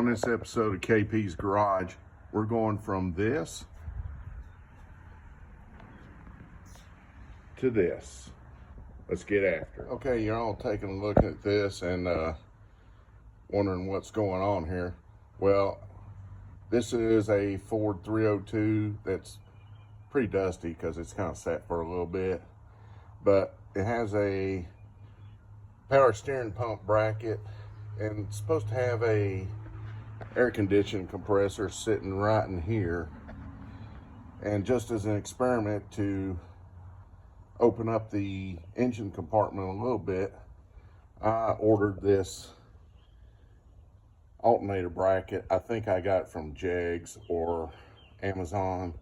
on this episode of KP's Garage, we're going from this to this. Let's get after it. Okay, you're all taking a look at this and wondering what's going on here. Well, this is a Ford 302 that's pretty dusty because it's kind of sat for a little bit, but it has a power steering pump bracket and it's supposed to have a air conditioning compressor sitting right in here. And just as an experiment to open up the engine compartment a little bit, I ordered this alternator bracket. I think I got it from Jegs or Amazon.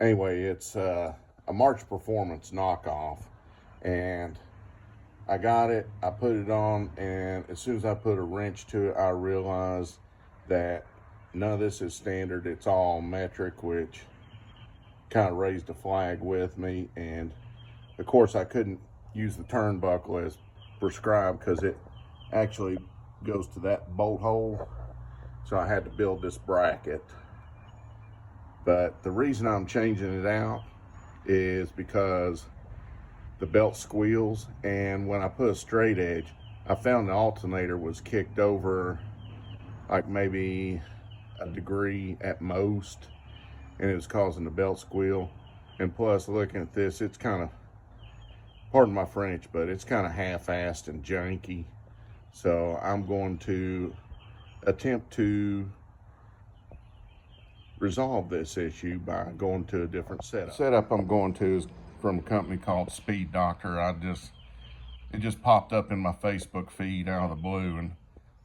Anyway, it's a March Performance knockoff, and I got it, I put it on, and as soon as I put a wrench to it, I realized that none of this is standard. It's all metric, which kind of raised a flag with me. And of course I couldn't use the turnbuckle as prescribed because it actually goes to that bolt hole, so I had to build this bracket. But the reason I'm changing it out is because the belt squeals, and when I put a straight edge, I found the alternator was kicked over like maybe a degree at most, and it was causing the belt squeal. And plus, looking at this, it's kind of, pardon my French, but it's kind of half-assed and janky. So I'm going to attempt to resolve this issue by going to a different setup. The setup I'm going to is from a company called Speed Doctor. It just popped up in my Facebook feed out of the blue, and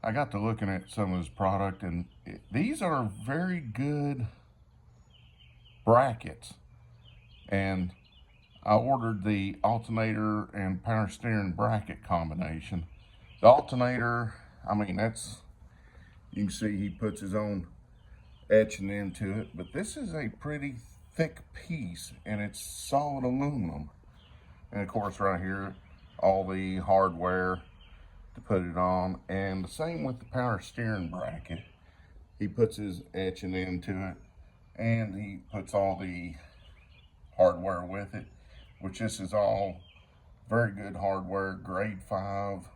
I got to looking at some of this product, and these are very good brackets. And I ordered the alternator and power steering bracket combination. The alternator, I mean, that's, you can see he puts his own etching into it, but this is a pretty thick piece, and it's solid aluminum. And of course right here, all the hardware to put it on. And the same with the power steering bracket. He puts his etching into it, and he puts all the hardware with it, which this is all very good hardware, grade 5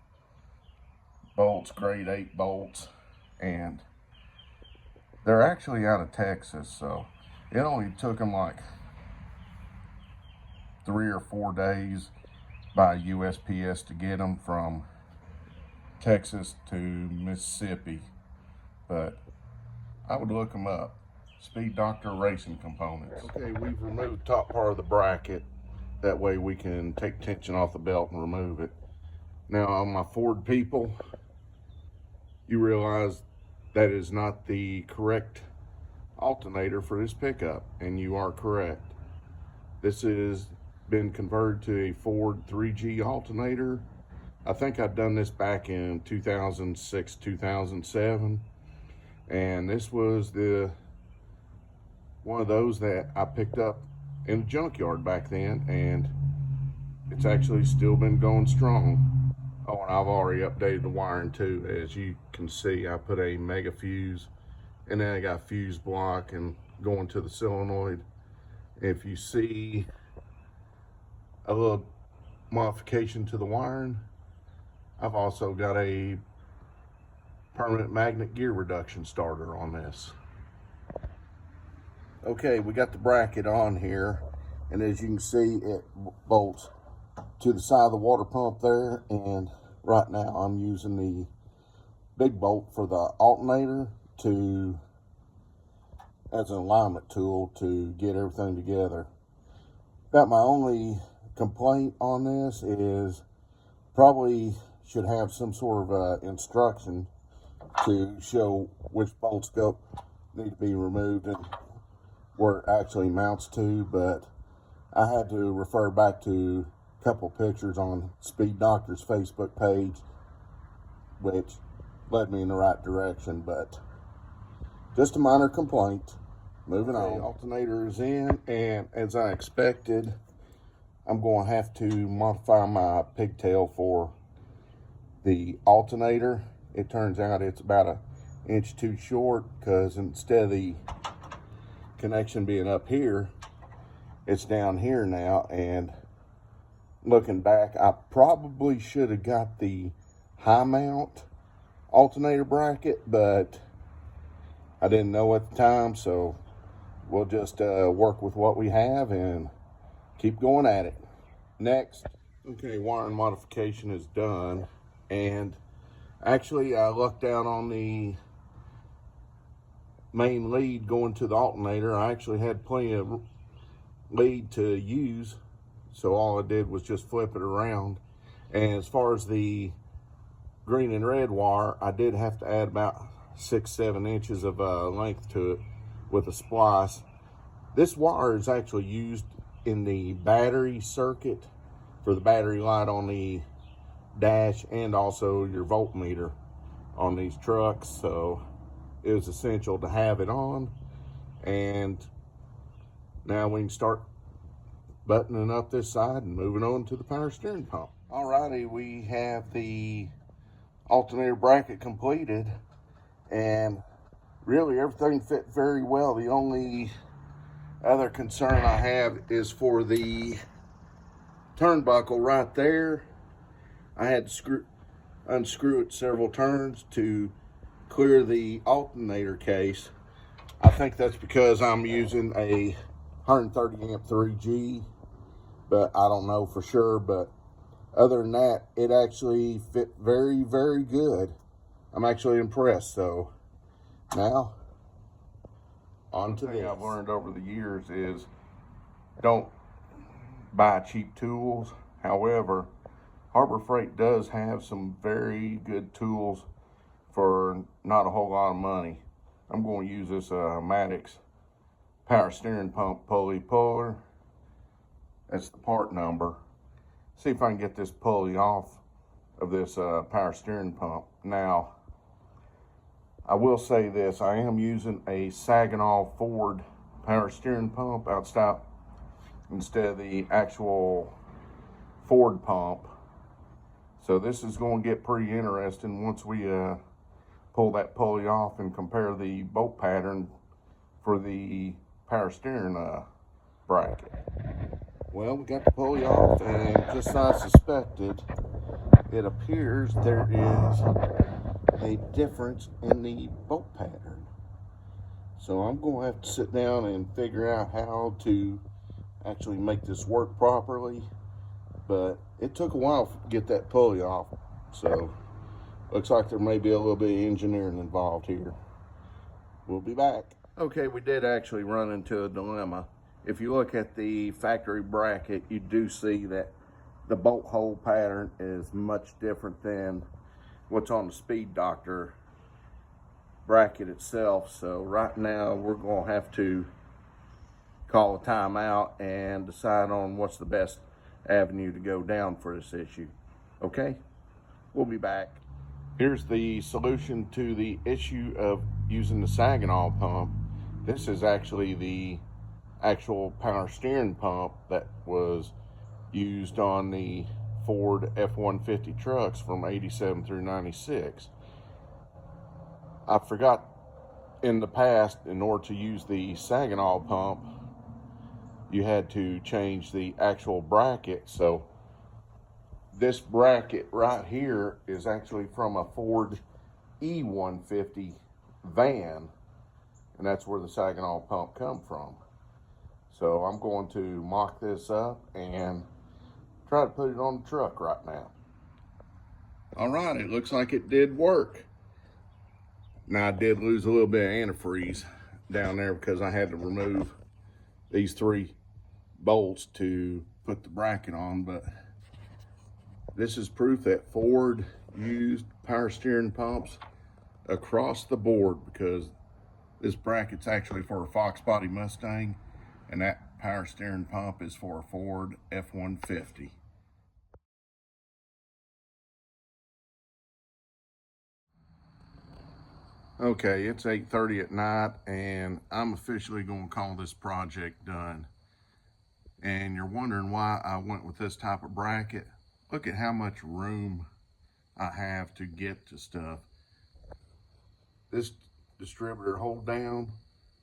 bolts, grade 8 bolts, and they're actually out of Texas, so it only took them like 3 or 4 days by USPS to get them from Texas to Mississippi. But I would look them up. Speed Doctor Racing Components. Okay, we've removed the top part of the bracket. That way we can take tension off the belt and remove it. Now, on my Ford people, you realize that is not the correct alternator for this pickup, and you are correct. This has been converted to a Ford 3G alternator. I think I've done this back in 2006, 2007, and this was one of those that I picked up in a junkyard back then, and it's actually still been going strong. Oh, and I've already updated the wiring too. As you can see, I put a mega fuse, and then I got fuse block and going to the solenoid. If you see a little modification to the wiring, I've also got a permanent magnet gear reduction starter on this. Okay, we got the bracket on here, and as you can see, it bolts to the side of the water pump there, and right now I'm using the big bolt for the alternator as an alignment tool to get everything together. About my only complaint on this is probably should have some sort of instruction to show which bolts need to be removed and where it actually mounts to, but I had to refer back to a couple pictures on Speed Doctor's Facebook page, which led me in the right direction. But just a minor complaint. Moving on. The alternator is in, and as I expected, I'm going to have to modify my pigtail for the alternator. It turns out it's about inch too short, because instead of the connection being up here, it's down here now. And looking back, I probably should have got the high mount alternator bracket, but I didn't know at the time, so we'll just work with what we have and keep going at it. Next, okay, wiring modification is done, and actually I lucked out on the main lead going to the alternator. I actually had plenty of lead to use, so all I did was just flip it around. And as far as the green and red wire, I did have to add about 6-7 inches of length to it with a splice. This wire is actually used in the battery circuit for the battery light on the dash, and also your voltmeter on these trucks, so it was essential to have it on. And now we can start buttoning up this side and moving on to the power steering pump. Alrighty, we have the alternator bracket completed, and really everything fit very well. The only other concern I have is for the turnbuckle right there. I had to unscrew it several turns to clear the alternator case. I think that's because I'm using a 130 amp 3G, but I don't know for sure. But other than that, it actually fit very, very good. I'm actually impressed. So now on to this. I've learned over the years is don't buy cheap tools. However, Harbor Freight does have some very good tools for not a whole lot of money. I'm going to use this Maddox power steering pump pulley puller. That's the part number. See if I can get this pulley off of this power steering pump. Now, I will say this, I am using a Saginaw Ford power steering pump outside instead of the actual Ford pump. So this is going to get pretty interesting once we pull that pulley off and compare the bolt pattern for the power steering bracket. Well, we got the pulley off, and just as I suspected, it appears there is a difference in the bolt pattern. So I'm going to have to sit down and figure out how to actually make this work properly. But it took a while to get that pulley off, so looks like there may be a little bit of engineering involved here. We'll be back. Okay, we did actually run into a dilemma. If you look at the factory bracket, you do see that the bolt hole pattern is much different than what's on the Speed Doctor bracket itself. So right now we're going to have to call a timeout and decide on what's the best avenue to go down for this issue. Okay, we'll be back. Here's the solution to the issue of using the Saginaw pump. This is actually the actual power steering pump that was used on the Ford F-150 trucks from 87 through 96. I forgot in the past, in order to use the Saginaw pump, you had to change the actual bracket. So this bracket right here is actually from a Ford E-150 van, and that's where the Saginaw pump come from. So I'm going to mock this up and try to put it on the truck right now. All right, it looks like it did work. Now I did lose a little bit of antifreeze down there because I had to remove these 3 bolts to put the bracket on, but this is proof that Ford used power steering pumps across the board, because this bracket's actually for a Fox body Mustang, and that power steering pump is for a Ford F-150. Okay, it's 8:30 at night, and I'm officially going to call this project done. And you're wondering why I went with this type of bracket. Look at how much room I have to get to stuff. This distributor hold down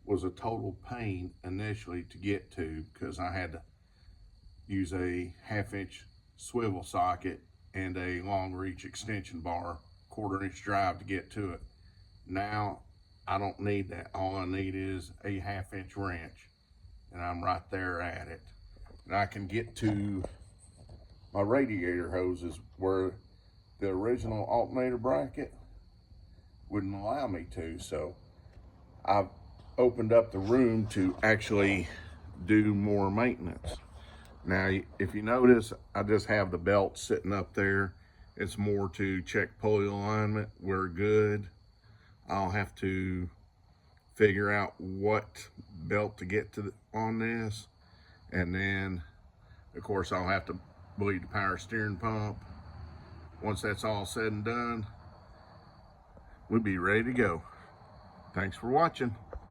was a total pain initially to get to, because I had to use a 1/2-inch swivel socket and a long reach extension bar, 1/4-inch drive to get to it. Now I don't need that. All I need is a 1/2-inch wrench, and I'm right there at it. And I can get to my radiator hoses where the original alternator bracket wouldn't allow me to. So I've opened up the room to actually do more maintenance. Now, if you notice, I just have the belt sitting up there. It's more to check pulley alignment. We're good. I'll have to figure out what belt to get to on this. And then, of course, I'll have to bleed the power steering pump. Once that's all said and done, we'll be ready to go. Thanks for watching.